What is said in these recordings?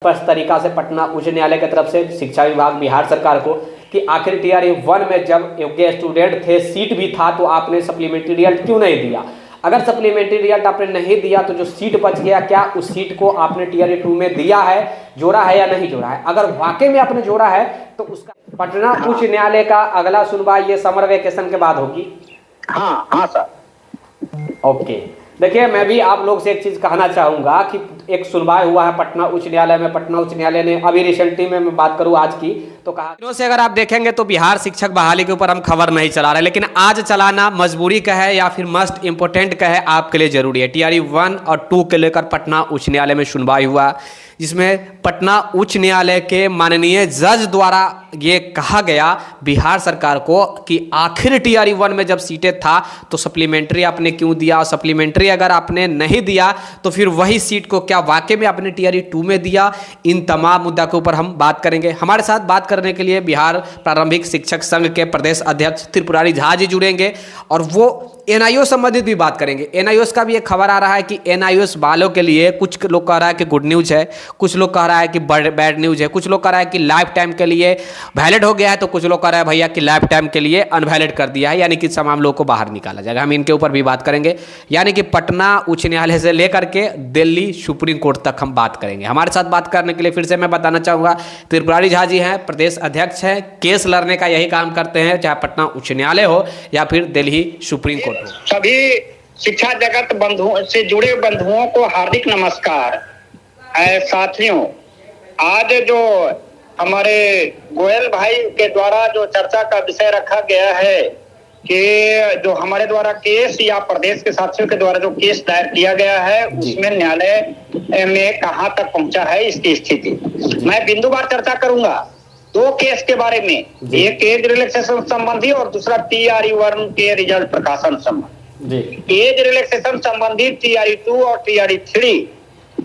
स्पष्ट तरीका से पटना उच्च न्यायालय की तरफ से शिक्षा विभाग बिहार सरकार को कि आखिर टीआरई 1 में जब योग्य स्टूडेंट थे, सीट भी था, तो आपने सप्लीमेंट्री रिजल्ट क्यों नहीं दिया। अगर सप्लीमेंट्री रिजल्ट आपने नहीं दिया तो जो सीट बच गया, क्या उस सीट को आपने टीआरई 2 में दिया है, जोड़ा है या नहीं जोड़ा है। अगर वाकई में आपने जोड़ा है तो उसका पटना उच्च न्यायालय का अगला सुनवाई ये समर वेकेशन के बाद होगी। हाँ सर। ओके, देखिए मैं भी आप लोग से एक चीज़ कहना चाहूँगा कि एक सुनवाई हुआ है पटना उच्च न्यायालय में। पटना उच्च न्यायालय ने अभी रिसेंटली में मैं बात करूँ आज की, तो कहा दिनों से अगर आप देखेंगे तो बिहार शिक्षक बहाली के ऊपर हम खबर नहीं चला रहे, लेकिन आज चलाना मजबूरी का है या फिर मस्ट इम्पोर्टेंट का है, आपके लिए जरूरी है। टीआरई 1 और 2 के लेकर पटना उच्च न्यायालय में सुनवाई हुआ, जिसमें पटना उच्च न्यायालय के माननीय जज द्वारा ये कहा गया बिहार सरकार को कि आखिर टीआरई 1 में जब सीटें था तो सप्लीमेंट्री आपने क्यों दिया, सप्लीमेंट्री अगर आपने नहीं दिया तो फिर वही सीट को क्या वाकई में आपने टीआरई 2 में दिया। इन तमाम मुद्दा के ऊपर हम बात करेंगे। हमारे साथ बात करने के लिए बिहार प्रारंभिक शिक्षक संघ के प्रदेश अध्यक्ष त्रिपुरारी झा जी जुड़ेंगे और वो एनआईओ संबंधित भी बात करेंगे। एनआईओ का भी एक खबर आ रहा है कि एनआईओ वालों के लिए कुछ लोग कह रहा है कि गुड न्यूज़ है, कुछ लोग कह रहा है कि बैड न्यूज़ है, कुछ लोग कह रहा है कि लाइफ टाइम के लिए वैलिड हो गया है, तो कुछ लोग कह रहा है भैया कि लाइफ टाइम के लिए अनवैलिड कर दिया है, यानी कि तमाम लोगों को बाहर निकाला जाएगा। हम इनके ऊपर भी बात करेंगे, यानी कि पटना उच्च न्यायालय से लेकर के दिल्ली सुप्रीम कोर्ट तक हम बात करेंगे। हमारे साथ बात करने के लिए फिर से मैं बताना चाहूँगा त्रिपुरारी झा जी हैं, प्रदेश अध्यक्ष हैं, केस लड़ने का यही काम करते हैं, चाहे पटना उच्च न्यायालय हो या फिर दिल्ली सुप्रीम कोर्ट हो। सभी शिक्षा जगत बंधुओं से जुड़े बंधुओं को हार्दिक नमस्कार। साथियों, आज जो हमारे गोयल भाई के द्वारा जो चर्चा का विषय रखा गया है कि जो हमारे द्वारा केस या प्रदेश के साथियों के द्वारा जो केस दायर किया गया है उसमें न्यायालय में कहां तक पहुंचा है इसकी स्थिति मैं बिंदुवार चर्चा करूंगा। 2 केस के बारे में, एक एज रिलैक्सेशन संबंधी और दूसरा टीआरई 1 के रिजल्ट प्रकाशन संबंधी। एज रिलैक्सेशन संबंधी टीआरई 2 और टीआरई 3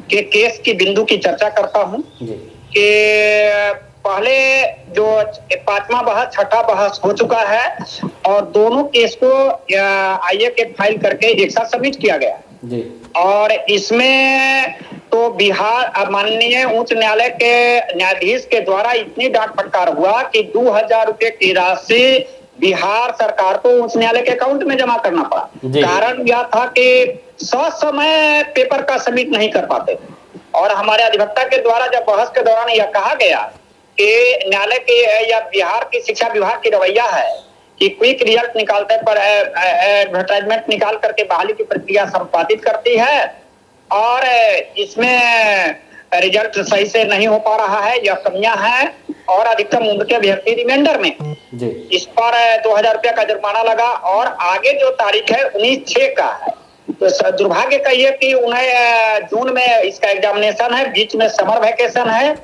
के केस की बिंदु की चर्चा करता हूं कि पहले जो 5वां बहस 6ठा बहस हो चुका है और दोनों केस को आईए के फाइल करके एक साथ सबमिट किया गया और इसमें तो बिहार माननीय उच्च न्यायालय के न्यायाधीश के द्वारा इतनी डांट फटकार हुआ कि 2000 रुपए की राशि बिहार सरकार को उच्च न्यायालय के अकाउंट में जमा करना पड़ा। कारण यह था कि समय पेपर का सबमिट नहीं कर पाते और हमारे अधिवक्ता के द्वारा जब बहस के दौरान यह कहा गया कि न्यायालय के या बिहार की शिक्षा विभाग की रवैया है कि क्विक रिजल्ट निकालते पर एडवर्टाइजमेंट निकाल करके बहाली की प्रक्रिया संपादित करती है और इसमें रिजल्ट सही से नहीं हो पा रहा है, यह कमियां हैं और अधिकतम उम्र के अभ्यर्थी रिमाइंडर में इस पर 2000 रुपया का जुर्माना लगा और आगे जो तारीख है 19/6 का है। तो दुर्भाग्य कहिए कि उन्हें जून में इसका एग्जामिनेशन है, बीच में समर वैकेशन है।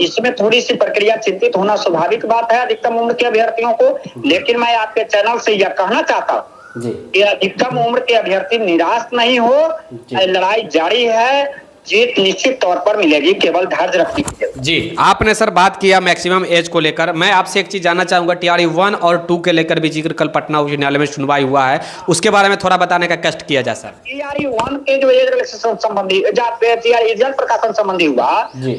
इसमें थोड़ी सी प्रक्रिया चिंतित होना स्वाभाविक बात है अधिकतम उम्र के अभ्यर्थियों को, लेकिन मैं आपके चैनल से यह कहना चाहता हूँ कि अधिकतम उम्र के अभ्यर्थी निराश नहीं हो, लड़ाई जारी है, जीत निश्चित तौर पर मिलेगी, केवल धैर्य रखनी चाहिए। जी, आपने सर बात किया मैक्सिमम एज को लेकर, मैं आपसे एक चीज जानना चाहूंगा टीआरई 1 और 2 के लेकर भी जिक्र कल पटना उच्च न्यायालय में सुनवाई हुआ है, उसके बारे में थोड़ा बताने का कष्ट किया जाए सर। टीआरई 1 के जो एज रिलैक्सेशन संबंधी रिजल्ट प्रकाशन संबंधी हुआ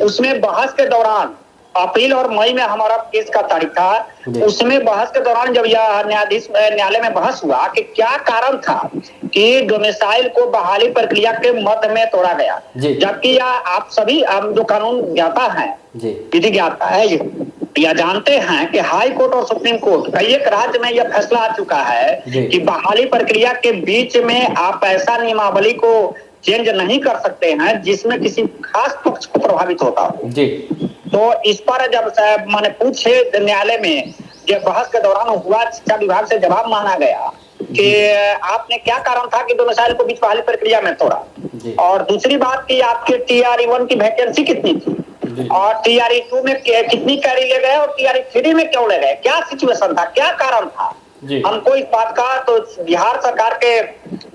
उसमें बहस के दौरान अप्रैल और मई में हमारा केस का तारीख था, उसमें बहस के दौरान जब यह न्यायालय में बहस हुआ कि क्या कारण था कि डोमिसाइल को बहाली प्रक्रिया के मध्य में तोड़ा गया, जबकि यह आप सभी जो कानून ज्ञाता है, विधि ज्ञाता है, यह जानते हैं कि हाई कोर्ट और सुप्रीम कोर्ट कई एक राज्य में यह फैसला आ चुका है कि बहाली प्रक्रिया के बीच में आप ऐसा नियमावली को चेंज नहीं कर सकते हैं जिसमें किसी खास पक्ष को प्रभावित होता हो। तो इस पर जब मैंने पूछे न्यायालय में जब बहस के दौरान हुआ, शिक्षा विभाग से जवाब मांगा गया कि आपने क्या कारण था कि डोमिसाइल को बीच बहाली प्रक्रिया में तोड़ा, और दूसरी बात की आपके टीआरई 1 की वैकेंसी कितनी थी और टीआरई 2 में कितनी कैरी ले गए और टीआरई 3 में क्यों ले गए, क्या सिचुएशन था, क्या कारण था। हमको इस बात का तो बिहार सरकार के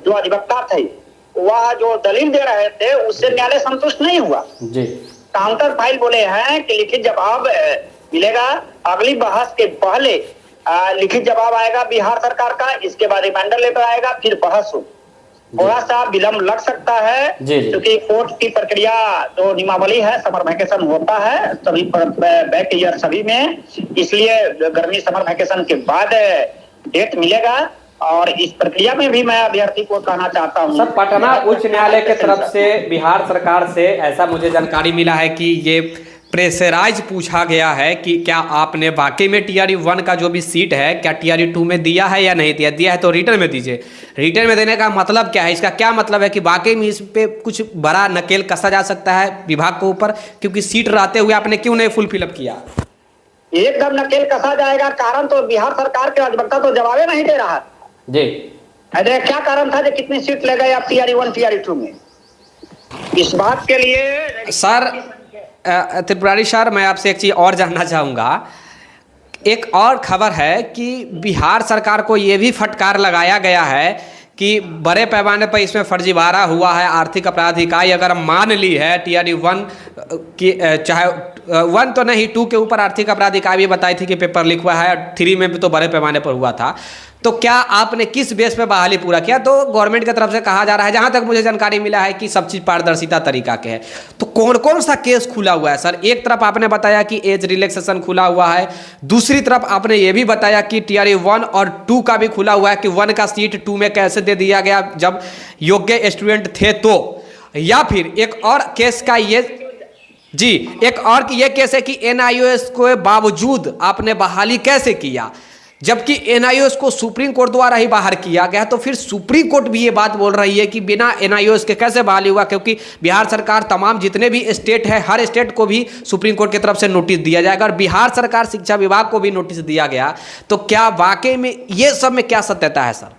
जो अधिवक्ता थे वह जो दलील दे रहे थे उससे न्यायालय संतुष्ट नहीं हुआ। काउंटर फाइल बोले हैं कि लिखित जवाब मिलेगा, अगली बहस के पहले लिखित जवाब आएगा बिहार सरकार का, इसके बाद रिमाइंडर लेटर आएगा, फिर बहस हो। थोड़ा सा विलम्ब लग सकता है, क्योंकि कोर्ट की प्रक्रिया जो नियमावली है, समर वैकेशन होता है सभी बैक ईयर सभी में, इसलिए गर्मी समर वैकेशन के बाद डेट मिलेगा। और इस प्रक्रिया में भी मैं अभ्यर्थी को कहना चाहता हूँ सर, पटना उच्च न्यायालय के तरफ से बिहार सरकार से ऐसा मुझे जानकारी मिला है कि ये प्रेशराइज पूछा गया है कि क्या आपने वाकई में TRE 1 का जो भी सीट है क्या TRE 2 में दिया है या नहीं दिया है तो रिटर्न में दीजिए। रिटर्न में देने का मतलब क्या है, इसका क्या मतलब है कि वाकई में इस पे कुछ बड़ा नकेल कसा जा सकता है विभाग के ऊपर, क्योंकि सीट रहते हुए आपने क्यों नहीं फुल फिलअप किया? एकदम नकेल कसा जाएगा। कारण तो बिहार सरकार के अधिवक्ता तो जवाबे नहीं दे रहा जी। अरे क्या कारण था जो कितनी सीट ले गए आप TRE 1 TRE 2 में? इस बात के लिए सर त्रिपुरारी सर, मैं आपसे एक चीज़ और जानना चाहूँगा। एक और खबर है कि बिहार सरकार को ये भी फटकार लगाया गया है कि बड़े पैमाने पर इसमें फर्जीवाड़ा हुआ है। आर्थिक अपराध इकाई अगर मान ली है TRE 1 की, चाहे 1 तो नहीं 2 के ऊपर आर्थिक अपराध इकाई भी बताई थी कि पेपर लीक हुआ है, 3 में भी तो बड़े पैमाने पर हुआ था। तो क्या आपने किस बेस पे बहाली पूरा किया? तो गवर्नमेंट की तरफ से कहा जा रहा है, जहां तक मुझे जानकारी मिला है कि सब चीज़ पारदर्शिता तरीका के है। तो कौन कौन सा केस खुला हुआ है सर? एक तरफ आपने बताया कि एज रिलैक्सेशन खुला हुआ है, दूसरी तरफ आपने ये भी बताया कि TRE 1 और 2 का भी खुला हुआ है कि 1 का सीट 2 में कैसे दे दिया गया जब योग्य स्टूडेंट थे तो। या फिर एक और केस का ये जी, एक और ये केस है कि NIOS के बावजूद आपने बहाली कैसे किया, जबकि NIOS को सुप्रीम कोर्ट द्वारा ही बाहर किया गया। तो फिर सुप्रीम कोर्ट भी ये बात बोल रही है कि बिना NIOS के कैसे बहाली हुआ, क्योंकि बिहार सरकार तमाम जितने भी स्टेट है हर स्टेट को भी सुप्रीम कोर्ट की तरफ से नोटिस दिया जाएगा और बिहार सरकार शिक्षा विभाग को भी नोटिस दिया गया। तो क्या वाकई में ये सब में क्या सत्यता है सर?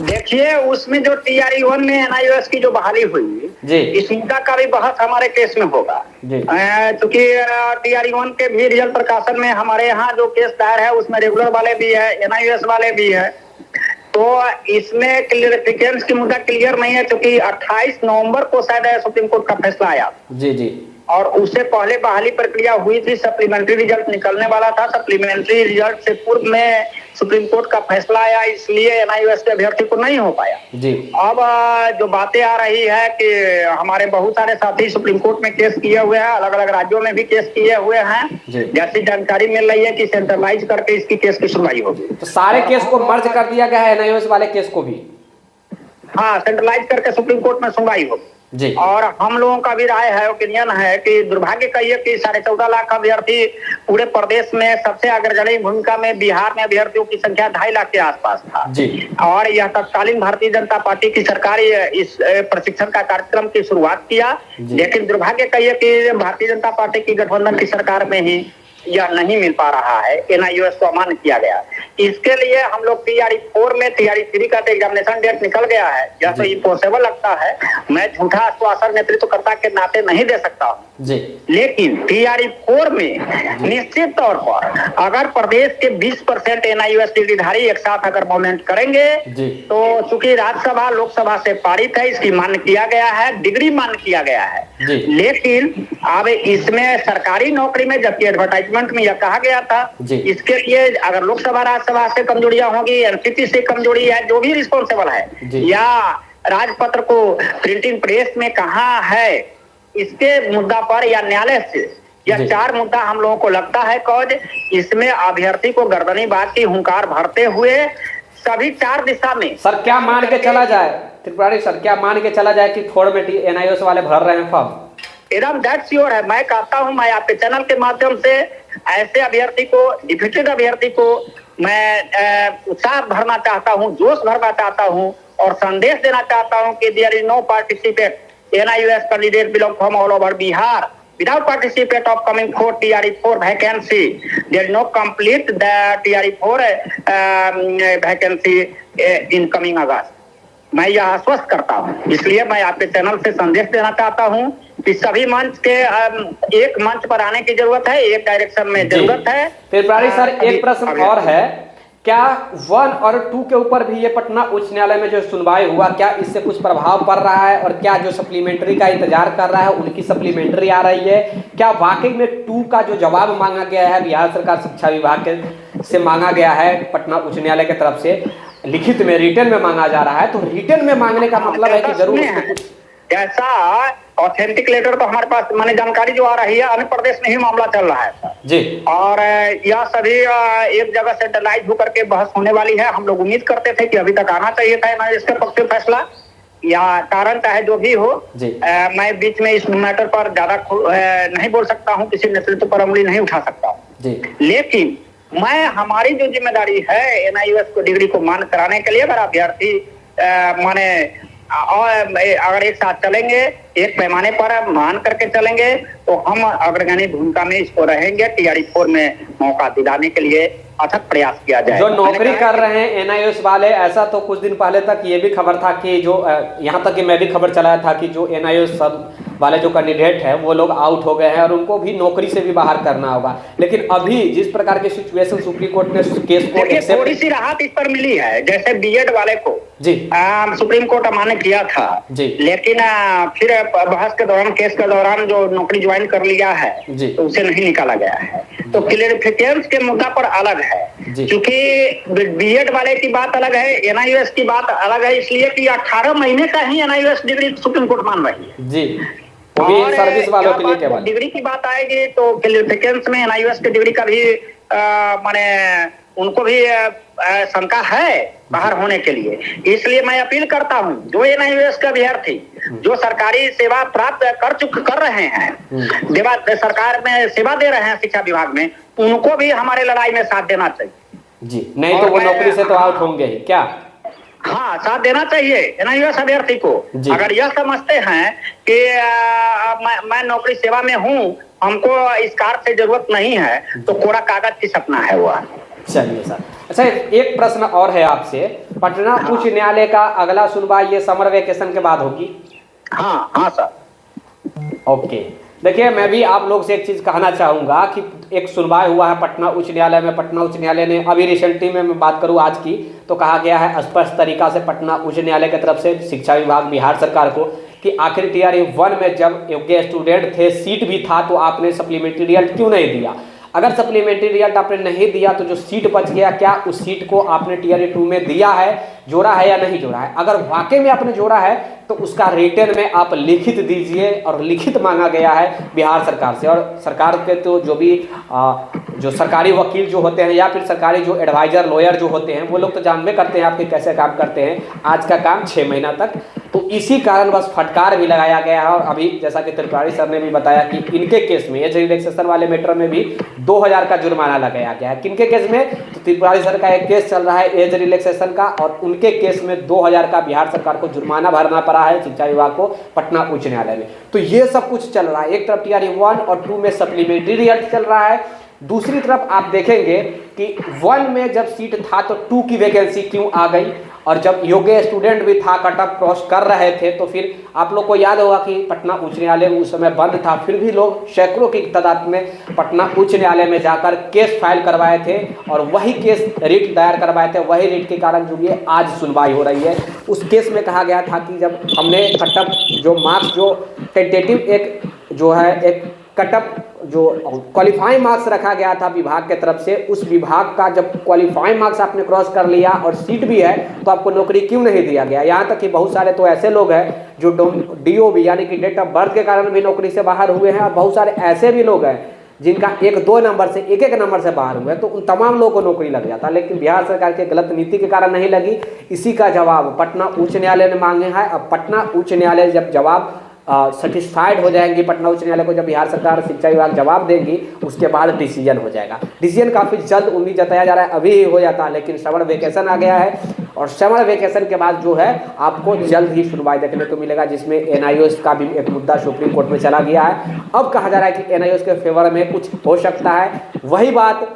देखिए, उसमें जो TRE 1 में NIOS की जो बहाली हुई इस मुद्दा का भी बहस हमारे केस में होगा, क्योंकि TRE 1 के भी रिजल्ट प्रकाशन में हमारे यहाँ जो केस दायर है उसमें रेगुलर वाले भी है, NIOS वाले भी है। तो इसमें क्लियरिफिकेशन की मुद्दा क्लियर नहीं है, क्योंकि 28 नवंबर को शायद सुप्रीम कोर्ट का फैसला आया जी और उससे पहले बहाली प्रक्रिया हुई थी, सप्लीमेंट्री रिजल्ट निकलने वाला था। सप्लीमेंट्री रिजल्ट से पूर्व में सुप्रीम कोर्ट का फैसला आया, इसलिए NIOS के अभ्यर्थी को नहीं हो पाया जी। अब जो बातें आ रही है कि हमारे बहुत सारे साथी सुप्रीम कोर्ट में केस किए हुए हैं, अलग अलग राज्यों में भी केस किए हुए हैं, जैसी जानकारी मिल रही है कि सेंट्रलाइज करके इसकी केस की सुनवाई होगी। तो सारे केस को मर्ज कर दिया गया है, NIOS वाले केस को भी? हाँ, सेंट्रलाइज करके सुप्रीम कोर्ट में सुनवाई होगी जी। और हम लोगों का भी राय है, ओपिनियन है कि दुर्भाग्य कहिए कि 14.5 लाख अभ्यर्थी पूरे प्रदेश में सबसे अग्रणी भूमिका में बिहार में अभ्यर्थियों की संख्या 2.5 लाख के आसपास था जी। और यह तत्कालीन भारतीय जनता पार्टी की सरकार इस प्रशिक्षण का कार्यक्रम की शुरुआत किया, लेकिन दुर्भाग्य कहिए कि भारतीय जनता पार्टी की गठबंधन की सरकार में ही यह नहीं मिल पा रहा है, NIOS को अमान्य किया गया। इसके लिए हम लोग TRE 4 में TRE 3 का एग्जामिनेशन डेट निकल गया है, यह तो इम्पॉसिबल लगता है, मैं झूठा आश्वासन नेतृत्वकर्ता के नाते नहीं दे सकता हूँ जी। लेकिन TRE 4 में निश्चित तौर पर अगर प्रदेश के 20% NIOS डिग्रीधारी एक साथ अगर मूवमेंट करेंगे तो चूंकि राज्यसभा लोकसभा से पारित है, इसकी मान्य किया गया है, डिग्री मान्य किया गया है। लेकिन अब इसमें सरकारी नौकरी में जबकि एडवर्टाइजमेंट में यह कहा गया था, इसके लिए अगर लोकसभा राज्यसभा से कमजोरियां होगी, NCT से कमजोरी है, जो भी रिस्पॉन्सिबल है, या राजपत्र को प्रिंटिंग प्रेस में कहाँ है, इसके मुद्दा पर या न्यायालय से यह 4 मुद्दा हम लोगों को लगता है कौज इसमें अभ्यर्थी को गर्दनी बात की हुंकार भरते हुए सभी 4 दिशा में। सर क्या मान के चला जाए त्रिपुरारी सर, क्या मान के चला जाए कि 4 में NIOS वाले भर रहे हैं फॉर्म? एकदम दैट श्योर है। मैं कहता हूं, मैं आपके चैनल के माध्यम से ऐसे अभ्यर्थी को, डिफिटेड अभ्यर्थी को मैं उत्साह भरना चाहता हूं, जोश भरना चाहता हूं और संदेश देना चाहता हूं कि there is no participate NIOS candidate belong from all over Bihar without participate of coming for TRE 4 vacancy. There is no complete the TRE 4 vacancy in coming August. मैं यह आश्वस्त करता हूं, इसलिए मैं आपके चैनल से संदेश देना चाहता हूं कि सभी मंच के एक मंच पर आने की जरूरत है, एक डायरेक्शन में जरूरत है। त्रिपुरारी सर एक प्रश्न और है, क्या 1 और 2 के ऊपर भी ये पटना उच्च न्यायालय में जो सुनवाई हुआ, क्या इससे कुछ प्रभाव पड़ रहा है? और क्या जो सप्लीमेंट्री का इंतजार कर रहा है उनकी सप्लीमेंट्री आ रही है? क्या वाकई में 2 का जो जवाब मांगा गया है बिहार सरकार शिक्षा विभाग से मांगा गया है पटना उच्च न्यायालय की तरफ से, लिखित में रिटर्न में मांगा जा रहा है, तो रिटर्न में मांगने का मतलब है कि जरूर उसमें कुछ ऐसा ऑथेंटिक लेटर तो हमारे पास माने जानकारी जो आ रही है, आंध्र प्रदेश में ही मामला चल रहा है सर जी। और यह सभी एक जगह सेंट्रलाइज होकर के बहस होने वाली है। हम लोग उम्मीद करते थे कि अभी तक आना चाहिए था इसके पक्ष में फैसला, या कारण चाहे जो भी हो। मैं बीच में इस मैटर पर ज्यादा नहीं बोल सकता हूँ, किसी नेतृत्व पर उंगली नहीं उठा सकता हूँ, लेकिन मैं हमारी जो जिम्मेदारी है एनआईओएस को डिग्री को मान कराने के लिए, अगर अभ्यर्थी माने और अगर एक साथ चलेंगे, एक पैमाने पर मान करके चलेंगे, तो हम अग्रगण्य भूमिका में इसको रहेंगे। टीआरई 4 में मौका दिलाने के लिए अथक प्रयास किया जाए। जो नौकरी कर रहे हैं एनआईओएस वाले, ऐसा तो कुछ दिन पहले तक ये भी खबर था कि जो यहाँ तक कि मैं भी खबर चलाया था कि जो एनआईओएस वाले जो कैंडिडेट हैं वो लोग आउट हो गए हैं और उनको भी नौकरी से भी बाहर करना होगा। लेकिन अभी जिस प्रकार की सिचुएशन सुप्रीम कोर्ट ने केस को थोड़ी सी राहत इस पर मिली है, जैसे बीएड वाले को जी सुप्रीम कोर्ट अमान्य किया था जी, लेकिन फिर बहस के दौरान, केस के दौरान जो नौकरी ज्वाइन कर लिया है तो उसे नहीं निकाला गया है। तो क्लियरिफिकेशन के मुद्दा पर अलग है, क्योंकि बीएड वाले की बात अलग है, एनआईओएस की बात अलग है, इसलिए कि 18 महीने का ही एनआईओएस डिग्री सुप्रीम कोर्ट मान रही है जी। और सर्विस वालों के लिए केवल डिग्री की बात आएगी तो क्लियरिफिकेशन में एनआईओएस की डिग्री का भी माने उनको भी शंका है बाहर होने के लिए। इसलिए मैं अपील करता हूं जो एनआईओएस का अभ्यर्थी जो सरकारी सेवा प्राप्त कर रहे हैं, सरकार में सेवा दे रहे हैं शिक्षा विभाग में, उनको भी हमारे लड़ाई में साथ देना चाहिए जी। नहीं तो वो नौकरी से तो आउट होंगे ही क्या? हाँ, साथ देना चाहिए एनआईओएस अभ्यर्थी को। अगर यह समझते हैं कि मैं नौकरी सेवा में हूँ, हमको इस कार्य से जरूरत नहीं है, तो कोरा कागज की सपना है वह। चलिए सर, अच्छा एक प्रश्न और है आपसे, पटना उच्च न्यायालय का अगला सुनवाई ये समर वेकेशन के बाद होगी? हाँ सर। ओके, देखिए मैं भी आप लोग से एक चीज़ कहना चाहूँगा कि एक सुनवाई हुआ है पटना उच्च न्यायालय में। पटना उच्च न्यायालय ने अभी रिसेंटली में मैं बात करूँ आज की, तो कहा गया है स्पष्ट तरीका से पटना उच्च न्यायालय की तरफ से शिक्षा विभाग बिहार सरकार को कि आखिर टीआरई 1 में जब योग्य स्टूडेंट थे, सीट भी था, तो आपने सप्लीमेंट्री रिजल्ट क्यों नहीं दिया? अगर सप्लीमेंट्री रिजल्ट आपने नहीं दिया तो जो सीट बच गया, क्या उस सीट को आपने टीआरई 2 में दिया है, जोड़ा है या नहीं जोड़ा है? अगर वाकई में आपने जोड़ा है तो उसका रिटर्न में आप लिखित दीजिए, और लिखित मांगा गया है बिहार सरकार से। और सरकार के तो जो भी जो सरकारी वकील जो होते हैं या फिर सरकारी जो एडवाइजर लॉयर जो होते हैं, वो लोग तो जानबे करते हैं आपके कैसे काम करते हैं। आज का काम 6 महीना तक, तो इसी कारण बस फटकार भी लगाया गया है। और अभी जैसा कि त्रिपुरारी सर ने भी बताया कि इनके केस में एज रिलैक्सेशन वाले मैटर में भी 2000 का जुर्माना लगाया गया है। किनके केस में? तो त्रिपुरारी सर का एक केस चल रहा है एज रिलैक्सेशन का, और उनके केस में 2000 का बिहार सरकार को जुर्माना भरना पड़ा है शिक्षा विभाग को पटना उच्च न्यायालय में। तो ये सब कुछ चल रहा है। एक तरफ टीआरई 1 और 2 में सप्लीमेंट्री रिजल्ट चल रहा है, दूसरी तरफ आप देखेंगे कि 1 में जब सीट था तो 2 की वैकेंसी क्यों आ गई, और जब योग्य स्टूडेंट भी था, कट ऑफ क्रॉस कर रहे थे, तो फिर आप लोग को याद होगा कि पटना उच्च न्यायालय उस समय बंद था, फिर भी लोग सैकड़ों की तादाद में पटना उच्च न्यायालय में जाकर केस फाइल करवाए थे, और वही केस रिट दायर करवाए थे। वही रिट के कारण जो ये आज सुनवाई हो रही है। उस केस में कहा गया था कि जब हमने कट ऑफ जो मार्क्स, जो टेंटेटिव एक जो है एक कट ऑफ जो क्वालिफाइंग मार्क्स रखा गया था विभाग के तरफ से, उस विभाग का जब क्वालिफाइंग मार्क्स आपने क्रॉस कर लिया और सीट भी है, तो आपको नौकरी क्यों नहीं दिया गया? यहाँ तक कि बहुत सारे तो ऐसे लोग हैं जो DOB यानी कि डेट ऑफ बर्थ के कारण भी नौकरी से बाहर हुए हैं, और बहुत सारे ऐसे भी लोग हैं जिनका 1-2 नंबर से 1-1 नंबर से बाहर हुए, तो उन तमाम लोगों को नौकरी लग जाता, लेकिन बिहार सरकार के गलत नीति के कारण नहीं लगी। इसी का जवाब पटना उच्च न्यायालय ने मांगे हैं। अब पटना उच्च न्यायालय जब जवाब सेटिस्फाइड हो जाएंगी, पटना उच्च न्यायालय को जब बिहार सरकार शिक्षा विभाग जवाब देंगी, उसके बाद डिसीजन हो जाएगा। डिसीजन काफ़ी जल्द उम्मीद जताया जा रहा है, अभी ही हो जाता, लेकिन समर वेकेशन आ गया है, और समर वेकेशन के बाद जो है आपको जल्द ही सुनवाई देखने को मिलेगा, जिसमें एनआईओएस का भी एक मुद्दा सुप्रीम कोर्ट में चला गया है। अब कहा जा रहा है कि एनआईओएस के फेवर में कुछ हो सकता है। वही बात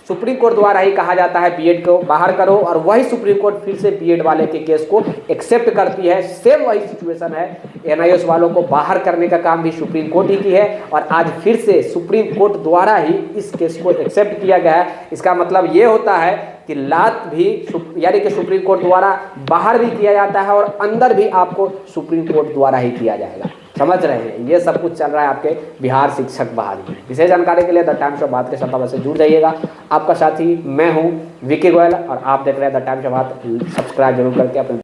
सुप्रीम कोर्ट द्वारा ही कहा जाता है बीएड को बाहर करो, और वही सुप्रीम कोर्ट फिर से बीएड वाले के केस को एक्सेप्ट करती है। सेम वही सिचुएशन है, एनआईओएस वालों को बाहर करने का काम भी सुप्रीम कोर्ट ही की है, और आज फिर से सुप्रीम कोर्ट द्वारा ही इस केस को एक्सेप्ट किया गया है। इसका मतलब ये होता है कि लात भी यानी कि सुप्रीम कोर्ट द्वारा बाहर भी किया जाता है, और अंदर भी आपको सुप्रीम कोर्ट द्वारा ही किया जाएगा। समझ रहे हैं, ये सब कुछ चल रहा है आपके बिहार शिक्षक बहाली में। विशेष जानकारी के लिए द टाइम्स ऑफ भारत के संपादक से जुड़ जाइएगा। आपका साथी मैं हूँ विकी गोयल और आप देख रहे हैं the times of Bharat. Subscribe जरूर करके अपने